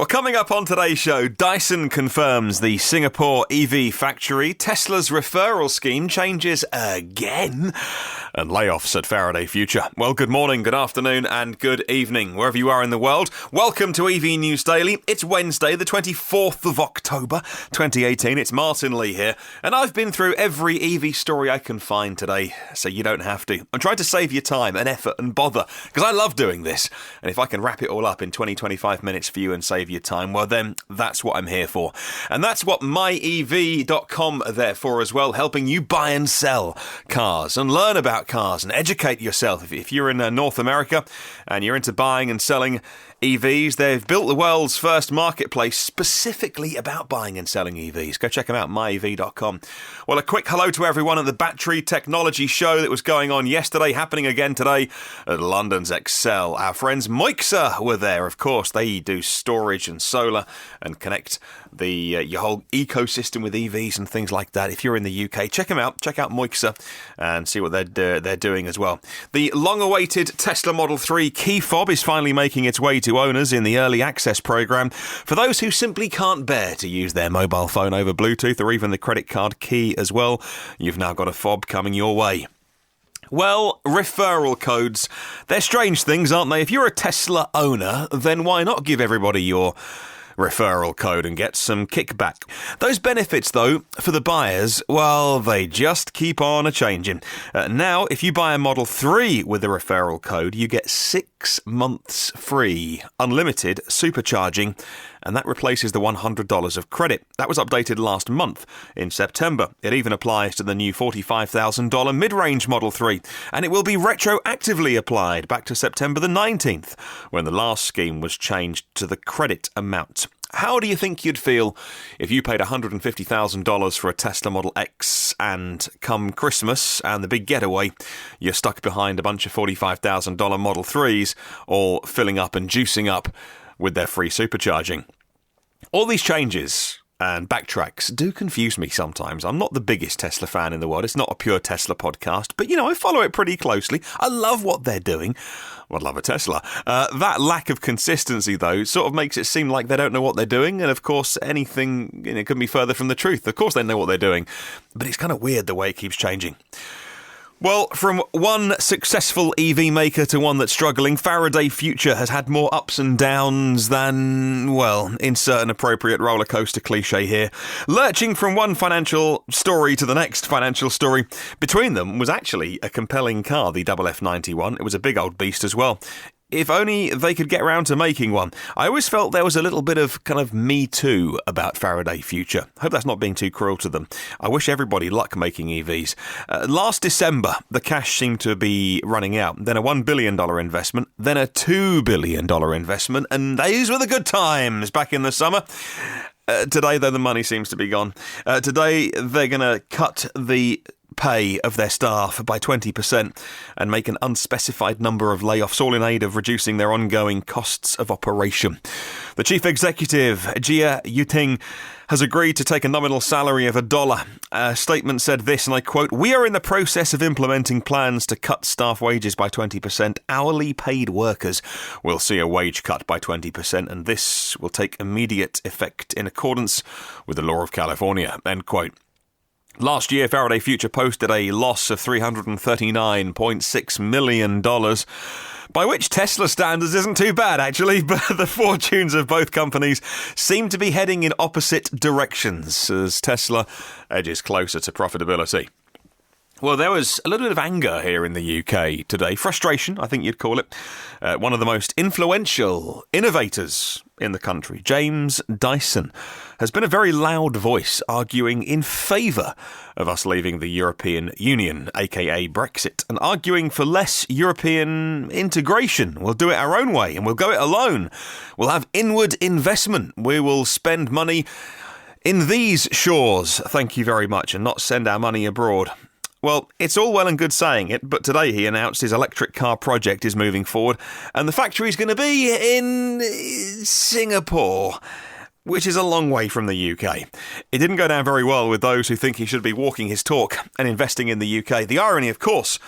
Well, coming up on today's show, Dyson confirms the Singapore EV factory, Tesla's referral scheme changes again, and layoffs at Faraday Future. Well, good morning, good afternoon, and good evening, wherever you are in the world. Welcome to EV News Daily. It's Wednesday, the 24th of October, 2018. It's Martyn Lee here, and I've been through every EV story I can find today, so you don't have to. I'm trying to save you time and effort and bother, because I love doing this, and if I can wrap it all up in 20-25 minutes for you and save your time, well then, that's what I'm here for. And that's what myev.com are there for as well, helping you buy and sell cars and learn about cars and educate yourself. If you're in North America and you're into buying and selling EVs, they've built the world's first marketplace specifically about buying and selling EVs. Go check them out, myev.com. Well, a quick hello to everyone at the battery technology show that was going on yesterday, happening again today at London's Excel. Our friends Moixa were there, of course. They do storage and solar and connect your whole ecosystem with EVs and things like that. If you're in the UK, check them out. Check out Moixa and see what they're doing as well. The long-awaited Tesla Model 3 key fob is finally making its way to owners in the early access program for those who simply can't bear to use their mobile phone over Bluetooth or even the credit card key as well. You've now got a fob coming your way. Well, referral codes, they're strange things, aren't they? If you're a Tesla owner, then why not give everybody your referral code and get some kickback? Those benefits, though, for the buyers, well, they just keep on a-changing. Now, if you buy a Model 3 with a referral code, you get 6 months free, unlimited supercharging, and that replaces the $100 of credit. That was updated last month in September. It even applies to the new $45,000 mid-range Model 3, and it will be retroactively applied back to September the 19th, when the last scheme was changed to the credit amount. How do you think you'd feel if you paid $150,000 for a Tesla Model X and come Christmas and the big getaway, you're stuck behind a bunch of $45,000 Model 3s, all filling up and juicing up with their free supercharging? All these changes and backtracks do confuse me sometimes. I'm not the biggest Tesla fan in the world. It's not a pure Tesla podcast, but, I follow it pretty closely. I love what they're doing. Well, I love a Tesla. That lack of consistency, though, sort of makes it seem like they don't know what they're doing. And, of course, anything couldn't be further from the truth. Of course they know what they're doing. But it's kind of weird the way it keeps changing. Well, from one successful EV maker to one that's struggling, Faraday Future has had more ups and downs than, well, insert an appropriate roller coaster cliche here. Lurching from one financial story to the next financial story, between them was actually a compelling car, the FF91. It was a big old beast as well. If only they could get around to making one. I always felt there was a little bit of kind of Me Too about Faraday Future. Hope that's not being too cruel to them. I wish everybody luck making EVs. Last December, the cash seemed to be running out. Then a $1 billion investment, then a $2 billion investment, and these were the good times back in the summer. Today, though, the money seems to be gone. Today, they're going to cut the pay of their staff by 20% and make an unspecified number of layoffs, all in aid of reducing their ongoing costs of operation. The chief executive, Jia Yuting, has agreed to take a nominal salary of $1. A statement said this, and I quote, "We are in the process of implementing plans to cut staff wages by 20%. Hourly paid workers will see a wage cut by 20%, and this will take immediate effect in accordance with the law of California," end quote. Last year, Faraday Future posted a loss of $339.6 million, by which Tesla standards isn't too bad, actually, but the fortunes of both companies seem to be heading in opposite directions as Tesla edges closer to profitability. Well, there was a little bit of anger here in the UK today. Frustration, I think you'd call it. One of the most influential innovators in the country, James Dyson, has been a very loud voice arguing in favour of us leaving the European Union, aka Brexit, and arguing for less European integration. We'll do it our own way and we'll go it alone. We'll have inward investment. We will spend money in these shores, thank you very much, and not send our money abroad. Well, it's all well and good saying it, but today he announced his electric car project is moving forward, and the factory's going to be in Singapore, which is a long way from the UK. It didn't go down very well with those who think he should be walking his talk and investing in the UK. The irony, of course,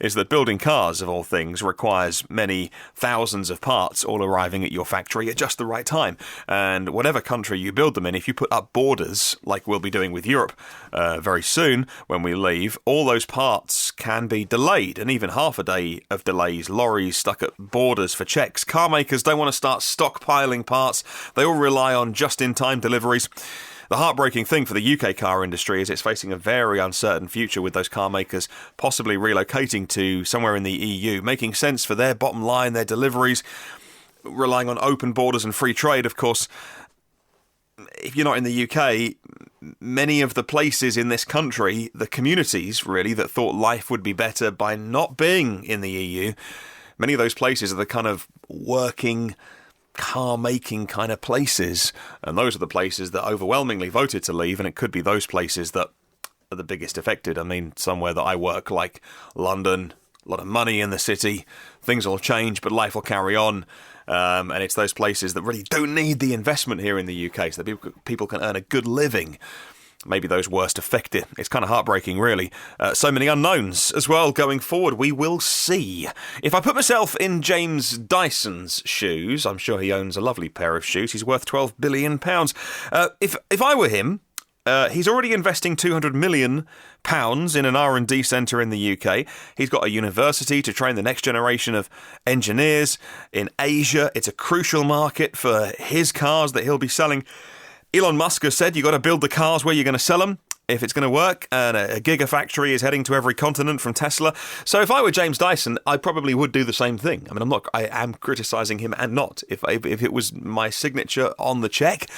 is that building cars, of all things, requires many thousands of parts all arriving at your factory at just the right time. And whatever country you build them in, if you put up borders, like we'll be doing with Europe very soon when we leave, all those parts can be delayed. And even half a day of delays, lorries stuck at borders for checks. Car makers don't want to start stockpiling parts. They all rely on just-in-time deliveries. The heartbreaking thing for the UK car industry is it's facing a very uncertain future with those car makers possibly relocating to somewhere in the EU, making sense for their bottom line, their deliveries, relying on open borders and free trade. Of course, if you're not in the UK, many of the places in this country, the communities really that thought life would be better by not being in the EU, many of those places are the kind of working, car-making kind of places, and those are the places that overwhelmingly voted to leave, and it could be those places that are the biggest affected. I mean, somewhere that I work, like London, a lot of money in the city, things will change, but life will carry on, and it's those places that really don't need the investment here in the UK, so that people can earn a good living. Maybe those worst affected. It's kind of heartbreaking, really. So many unknowns as well going forward. We will see. If I put myself in James Dyson's shoes, I'm sure he owns a lovely pair of shoes. He's worth £12 billion. If I were him, he's already investing £200 million in an R&D centre in the UK. He's got a university to train the next generation of engineers in Asia. It's a crucial market for his cars that he'll be selling. Elon Musk has said you've got to build the cars where you're going to sell them if it's going to work, and a gigafactory is heading to every continent from Tesla. So if I were James Dyson, I probably would do the same thing. I mean, I am criticising him and not. If it was my signature on the cheque,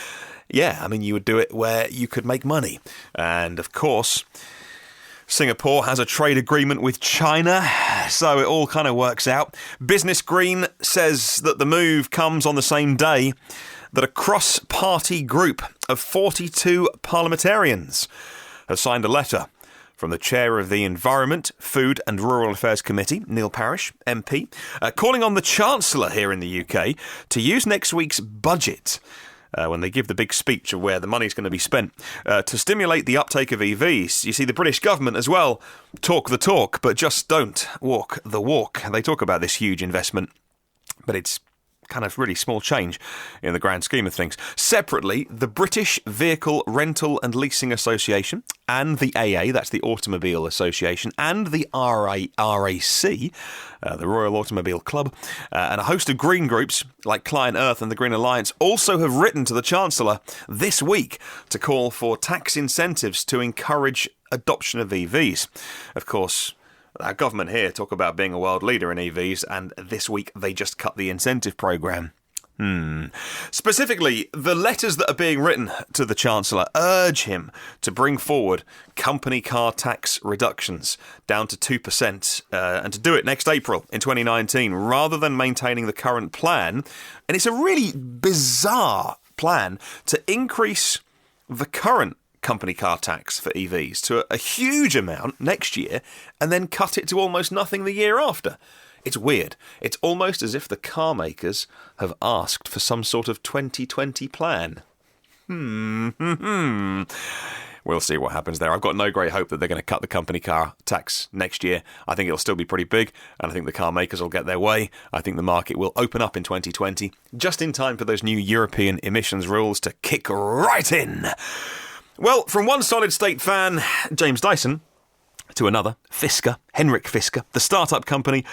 yeah, I mean, you would do it where you could make money. And of course, Singapore has a trade agreement with China, so it all kind of works out. Business Green says that the move comes on the same day that a cross-party group of 42 parliamentarians have signed a letter from the chair of the Environment, Food and Rural Affairs Committee, Neil Parish, MP, calling on the Chancellor here in the UK to use next week's budget, when they give the big speech of where the money's going to be spent, to stimulate the uptake of EVs. You see, the British government as well talk the talk, but just don't walk the walk. They talk about this huge investment, but it's kind of really small change in the grand scheme of things. Separately, the British Vehicle Rental and Leasing Association and the AA, that's the Automobile Association, and the RAC, the Royal Automobile Club, and a host of green groups like Client Earth and the Green Alliance also have written to the Chancellor this week to call for tax incentives to encourage adoption of EVs. Of course, our government here talk about being a world leader in EVs, and this week they just cut the incentive programme. Specifically, the letters that are being written to the Chancellor urge him to bring forward company car tax reductions down to 2%, and to do it next April in 2019, rather than maintaining the current plan. And it's a really bizarre plan to increase the current company car tax for EVs to a huge amount next year and then cut it to almost nothing the year after. It's weird. It's almost as if the car makers have asked for some sort of 2020 plan. We'll see what happens there. I've got no great hope that they're going to cut the company car tax next year. I think it'll still be pretty big, and I think the car makers will get their way. I think the market will open up in 2020, just in time for those new European emissions rules to kick right in. Well, from one solid-state fan, James Dyson, to another, Fisker, Henrik Fisker, the startup company,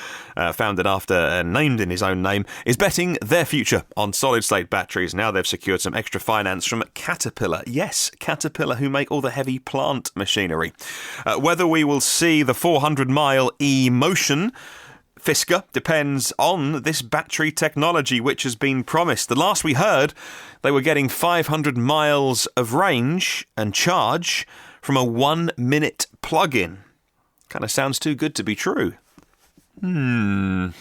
founded after, named in his own name, is betting their future on solid-state batteries. Now they've secured some extra finance from Caterpillar. Yes, Caterpillar, who make all the heavy plant machinery. Whether we will see the 400-mile E-Motion Fisker depends on this battery technology which has been promised. The last we heard, they were getting 500 miles of range and charge from a 1-minute plug-in. Kind of sounds too good to be true. I'm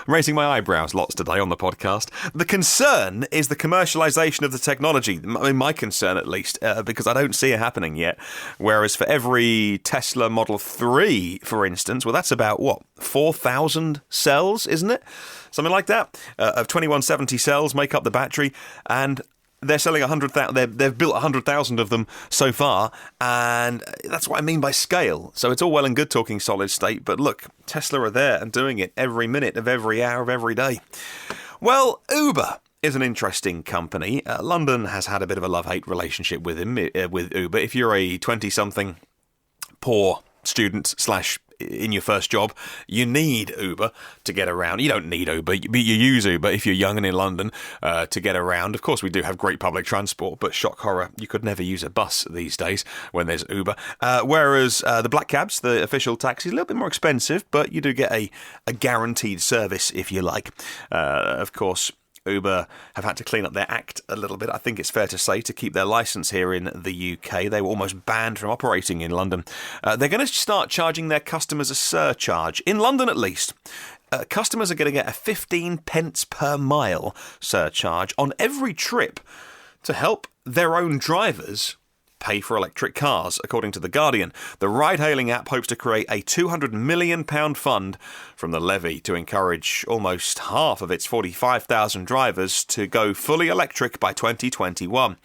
raising my eyebrows lots today on the podcast. The concern is the commercialisation of the technology. I mean, my concern at least, because I don't see it happening yet. Whereas for every Tesla Model 3, for instance, well, that's about, 4,000 cells, isn't it? Something like that. Of 2170 cells make up the battery. And they're selling 100,000. They've built 100,000 of them so far, and that's what I mean by scale. So it's all well and good talking solid state, but look, Tesla are there and doing it every minute of every hour of every day. Well, Uber is an interesting company. London has had a bit of a love-hate relationship with Uber. If you're a 20-something poor student / in your first job, you need Uber to get around. You don't need Uber, but you use Uber if you're young and in London to get around. Of course, we do have great public transport, but shock horror, you could never use a bus these days when there's Uber. Whereas the black cabs, the official taxi, is a little bit more expensive, but you do get a guaranteed service if you like. Of course, Uber have had to clean up their act a little bit, I think it's fair to say, to keep their licence here in the UK. They were almost banned from operating in London. They're going to start charging their customers a surcharge, in London at least. Customers are going to get a 15 pence per mile surcharge on every trip to help their own drivers pay for electric cars, according to The Guardian. The ride-hailing app hopes to create a £200 million fund from the levy to encourage almost half of its 45,000 drivers to go fully electric by 2021.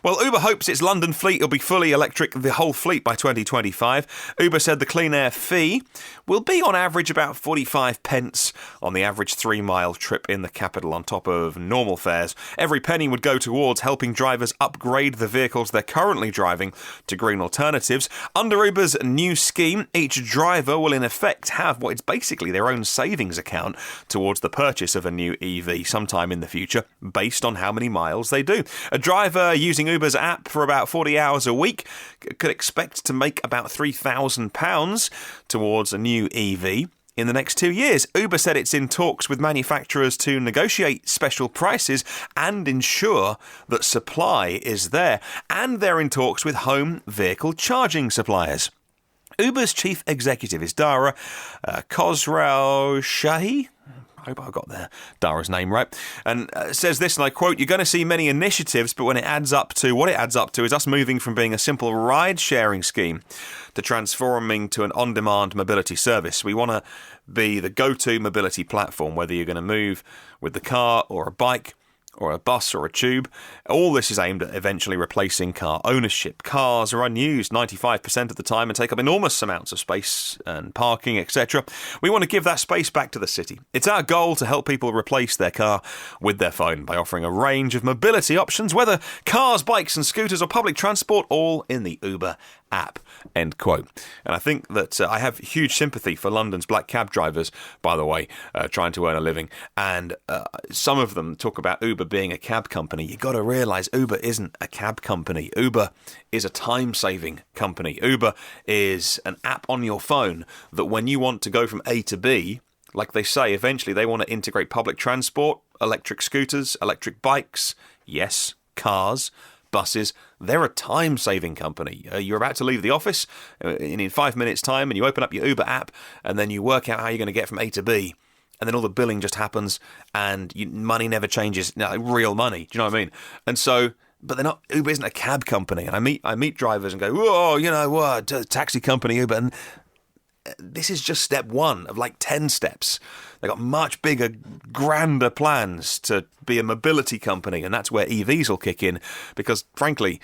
Well, Uber hopes its London fleet will be fully electric, the whole fleet, by 2025. Uber said the clean air fee will be on average about 45 pence on the average 3-mile trip in the capital on top of normal fares. Every penny would go towards helping drivers upgrade the vehicles they're currently driving to green alternatives. Under Uber's new scheme, each driver will in effect have what is basically their own savings account towards the purchase of a new EV sometime in the future, based on how many miles they do. A driver using Uber's app for about 40 hours a week could expect to make about £3,000 towards a new EV in the next 2 years. Uber said it's in talks with manufacturers to negotiate special prices and ensure that supply is there. And they're in talks with home vehicle charging suppliers. Uber's chief executive is Dara Khosrowshahi. I hope I got Dara's name right. And says this, and I quote, "You're going to see many initiatives, but what it adds up to is us moving from being a simple ride-sharing scheme to transforming to an on-demand mobility service. We want to be the go-to mobility platform, whether you're going to move with the car or a bike or a bus or a tube. All this is aimed at eventually replacing car ownership. Cars are unused 95% of the time and take up enormous amounts of space and parking, etc. We want to give that space back to the city. It's our goal to help people replace their car with their phone by offering a range of mobility options, whether cars, bikes and scooters or public transport, all in the Uber app." End quote. And I think that I have huge sympathy for London's black cab drivers, by the way, trying to earn a living. And some of them talk about Uber being a cab company. You've got to realise Uber isn't a cab company. Uber is a time-saving company. Uber is an app on your phone that when you want to go from A to B, like they say, eventually they want to integrate public transport, electric scooters, electric bikes, yes, cars, buses. They're a time-saving company. You're about to leave the office in 5 minutes' time, and you open up your Uber app, and then you work out how you're going to get from A to B, and then all the billing just happens, and money never changes. No, real money. Do you know what I mean? And so, but they're not. Uber isn't a cab company. And I meet drivers and go, "Whoa, you know what? Taxi company Uber." And this is just step one of like 10 steps. They've got much bigger, grander plans to be a mobility company, and that's where EVs will kick in, because frankly,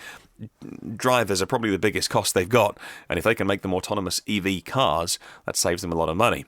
drivers are probably the biggest cost they've got, and if they can make them autonomous EV cars, that saves them a lot of money.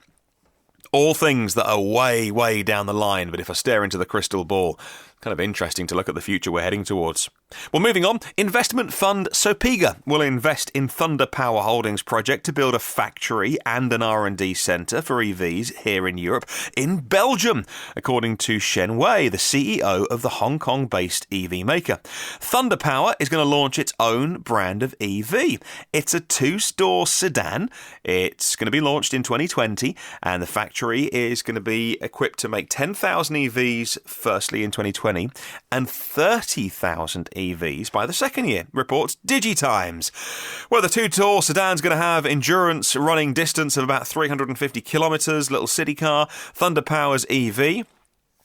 All things that are way, way down the line, but if I stare into the crystal ball, kind of interesting to look at the future we're heading towards. Well, moving on, investment fund Sopega will invest in Thunder Power Holdings project to build a factory and an R&D centre for EVs here in Europe, in Belgium, according to Shen Wei, the CEO of the Hong Kong-based EV maker. Thunder Power is going to launch its own brand of EV. It's a 2-store sedan. It's going to be launched in 2020, and the factory is going to be equipped to make 10,000 EVs, firstly in 2020, and 30,000 EVs by the second year, reports DigiTimes. Well, the 2-door sedan's going to have endurance running distance of about 350 kilometres, little city car. Thunder Power's EV,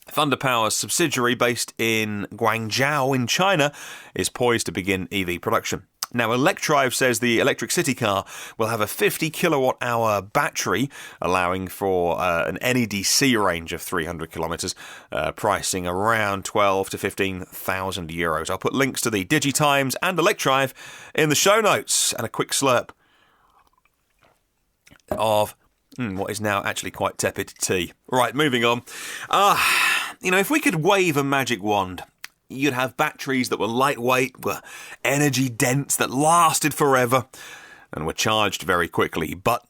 Thunder Power's subsidiary based in Guangzhou in China, is poised to begin EV production. Now, Electrive says the electric city car will have a 50 kilowatt-hour battery, allowing for an NEDC range of 300 kilometres, pricing around 12 to 15,000 euros. I'll put links to the DigiTimes and Electrive in the show notes. And a quick slurp of what is now actually quite tepid tea. Right, moving on. If we could wave a magic wand, you'd have batteries that were lightweight, were energy dense, that lasted forever, and were charged very quickly. But,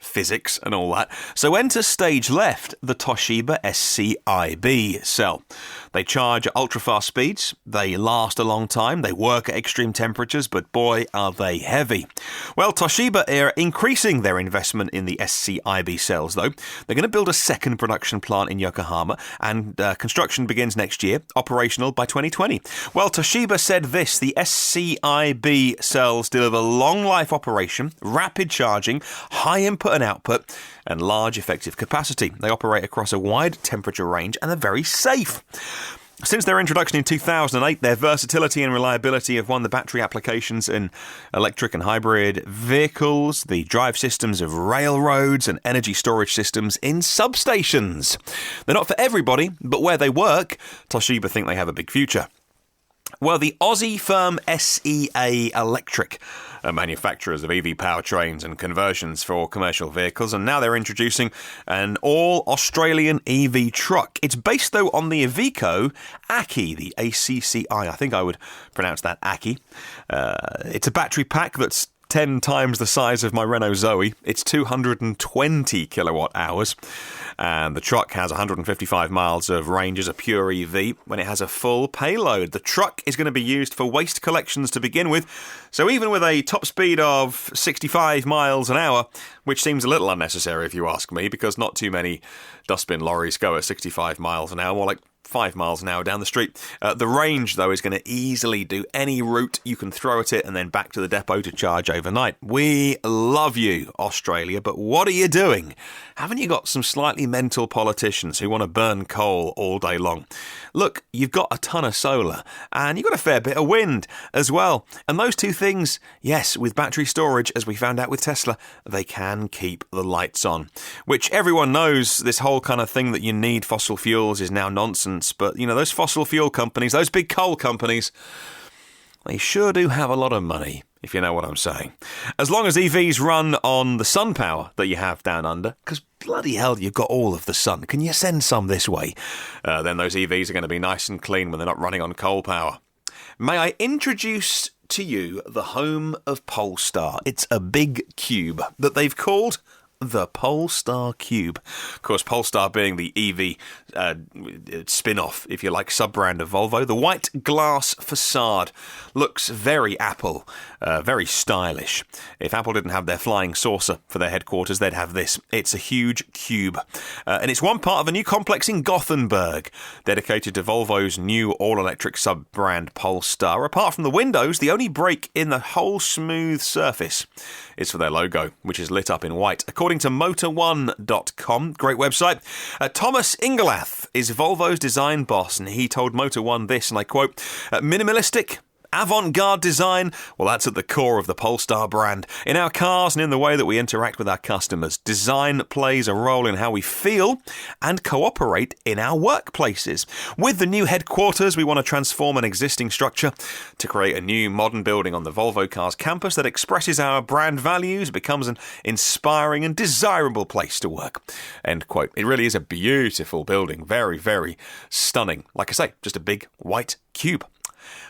physics and all that. So enter stage left, the Toshiba SCIB cell. They charge at ultra-fast speeds, they last a long time, they work at extreme temperatures, but boy, are they heavy. Well, Toshiba are increasing their investment in the SCIB cells, though. They're going to build a second production plant in Yokohama, and construction begins next year, operational by 2020. Well, Toshiba said this: the SCIB cells deliver long-life operation, rapid charging, high input and output, and large effective capacity. They operate across a wide temperature range and are very safe. Since their introduction in 2008, their versatility and reliability have won the battery applications in electric and hybrid vehicles, the drive systems of railroads, and energy storage systems in substations. They're not for everybody, but where they work, Toshiba think they have a big future. Well, the Aussie firm SEA Electric are manufacturers of EV powertrains and conversions for commercial vehicles, and now they're introducing an all-Australian EV truck. It's based, though, on the Iveco Acci, the ACCI. I think I would pronounce that Acci. It's a battery pack that's 10 times the size of my Renault Zoe. It's 220 kilowatt hours. And the truck has 155 miles of range as a pure EV when it has a full payload. The truck is going to be used for waste collections to begin with. So even with a top speed of 65 miles an hour, which seems a little unnecessary if you ask me, because not too many dustbin lorries go at 65 miles an hour, more like 5 miles an hour down the street. The range, though, is going to easily do any route you can throw at it and then back to the depot to charge overnight. We love you, Australia, but what are you doing? Haven't you got some slightly mental politicians who want to burn coal all day long? Look, you've got a ton of solar and you've got a fair bit of wind as well. And those two things, yes, with battery storage, as we found out with Tesla, they can keep the lights on. Which everyone knows, this whole kind of thing that you need fossil fuels is now nonsense. But, those fossil fuel companies, those big coal companies, they sure do have a lot of money, if you know what I'm saying. As long as EVs run on the sun power that you have down under, because bloody hell, you've got all of the sun. Can you send some this way? Then those EVs are going to be nice and clean when they're not running on coal power. May I introduce to you the home of Polestar? It's a big cube that they've called the Polestar Cube. Of course, Polestar being the EV spin-off, if you like, sub-brand of Volvo. The white glass facade looks very Apple, very stylish. If Apple didn't have their flying saucer for their headquarters, they'd have this. It's a huge cube. And it's one part of a new complex in Gothenburg, dedicated to Volvo's new all-electric sub-brand Polestar. Apart from the windows, the only break in the whole smooth surface is for their logo, which is lit up in white. According to Motor1.com, great website, Thomas Ingelath is Volvo's design boss, and he told Motor1 this, and I quote, minimalistic, avant-garde design, well, that's at the core of the Polestar brand. In our cars and in the way that we interact with our customers, design plays a role in how we feel and cooperate in our workplaces. With the new headquarters, we want to transform an existing structure to create a new modern building on the Volvo Cars campus that expresses our brand values, becomes an inspiring and desirable place to work. End quote. It really is a beautiful building. Very, very stunning. Like I say, just a big white cube.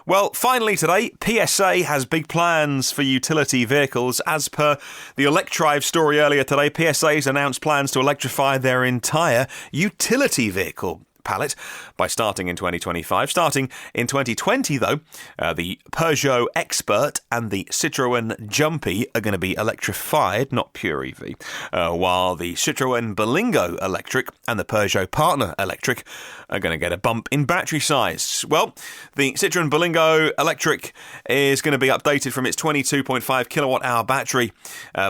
Well, finally today, PSA has big plans for utility vehicles. As per the Electrive story earlier today, PSA has announced plans to electrify their entire utility vehicle palette by starting in 2025. Starting in 2020, though, the Peugeot Expert and the Citroën Jumpy are going to be electrified, not pure EV, while the Citroën Berlingo Electric and the Peugeot Partner Electric are going to get a bump in battery size. Well, the Citroën Berlingo Electric is going to be updated from its 22.5 kilowatt-hour battery,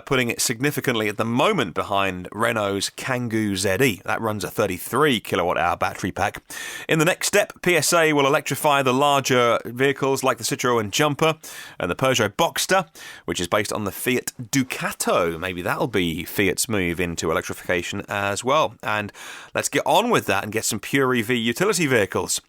putting it significantly at the moment behind Renault's Kangoo ZE. That runs a 33 kilowatt-hour battery battery pack. In the next step, PSA will electrify the larger vehicles like the Citroën Jumper and the Peugeot Boxster, which is based on the Fiat Ducato. Maybe that'll be Fiat's move into electrification as well. And let's get on with that and get some pure EV utility vehicles.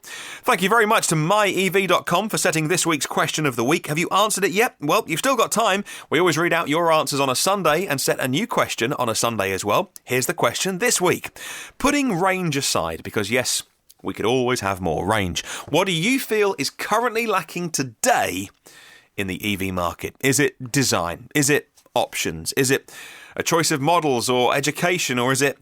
Thank you very much to myev.com for setting this week's question of the week. Have you answered it yet? Well, you've still got time. We always read out your answers on a Sunday and set a new question on a Sunday as well. Here's the question this week. Putting range aside, because yes, we could always have more range. What do you feel is currently lacking today in the EV market? Is it design? Is it options? Is it a choice of models or education? Or is it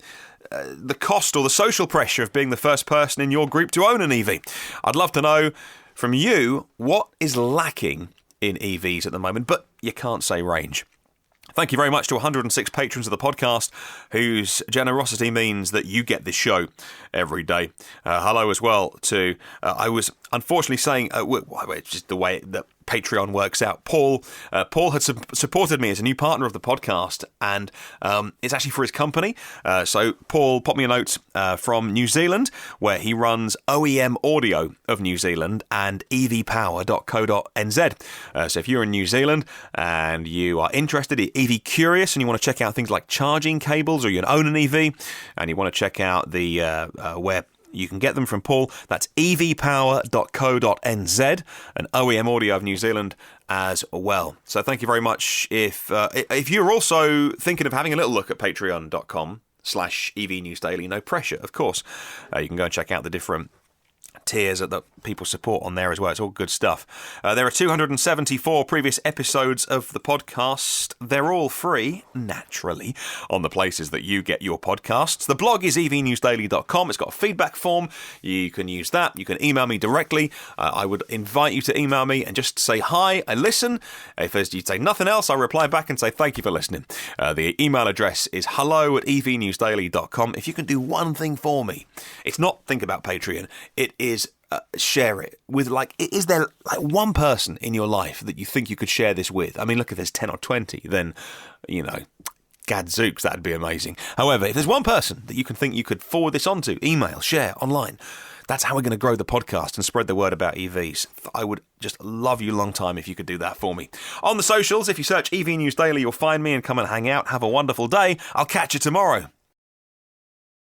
the cost or the social pressure of being the first person in your group to own an EV? I'd love to know from you what is lacking in EVs at the moment, but you can't say range. Thank you very much to 106 patrons of the podcast whose generosity means that you get this show every day. Hello as well to, I was unfortunately saying, it's just the way that Patreon works out. Paul had supported me as a new partner of the podcast, and it's actually for his company. So Paul popped me a note from New Zealand, where he runs OEM Audio of New Zealand and evpower.co.nz. So if you're in New Zealand and you are interested, EV curious, and you want to check out things like charging cables, or you own an EV and you want to check out the where you can get them from Paul, that's evpower.co.nz, and OEM Audio of New Zealand as well. So thank you very much. If you're also thinking of having a little look at patreon.com/EVNewsDaily, no pressure, of course. You can go and check out the different tiers that people support on there as well. It's all good stuff. There are 274 previous episodes of the podcast. They're all free, naturally, on the places that you get your podcasts. The blog is evnewsdaily.com. It's got a feedback form. You can use that. You can email me directly. I would invite you to email me and just say hi. I listen. If you say nothing else, I reply back and say thank you for listening. The email address is hello@evnewsdaily.com. If you can do one thing for me, it's not think about Patreon. It is share it with, is there one person in your life that you think you could share this with? I mean, look, if there's 10 or 20, then, gadzooks, that'd be amazing. However, if there's one person that you can think you could forward this on to, email, share, online, that's how we're going to grow the podcast and spread the word about EVs. I would just love you long time if you could do that for me. On the socials, if you search EV News Daily, you'll find me and come and hang out. Have a wonderful day. I'll catch you tomorrow.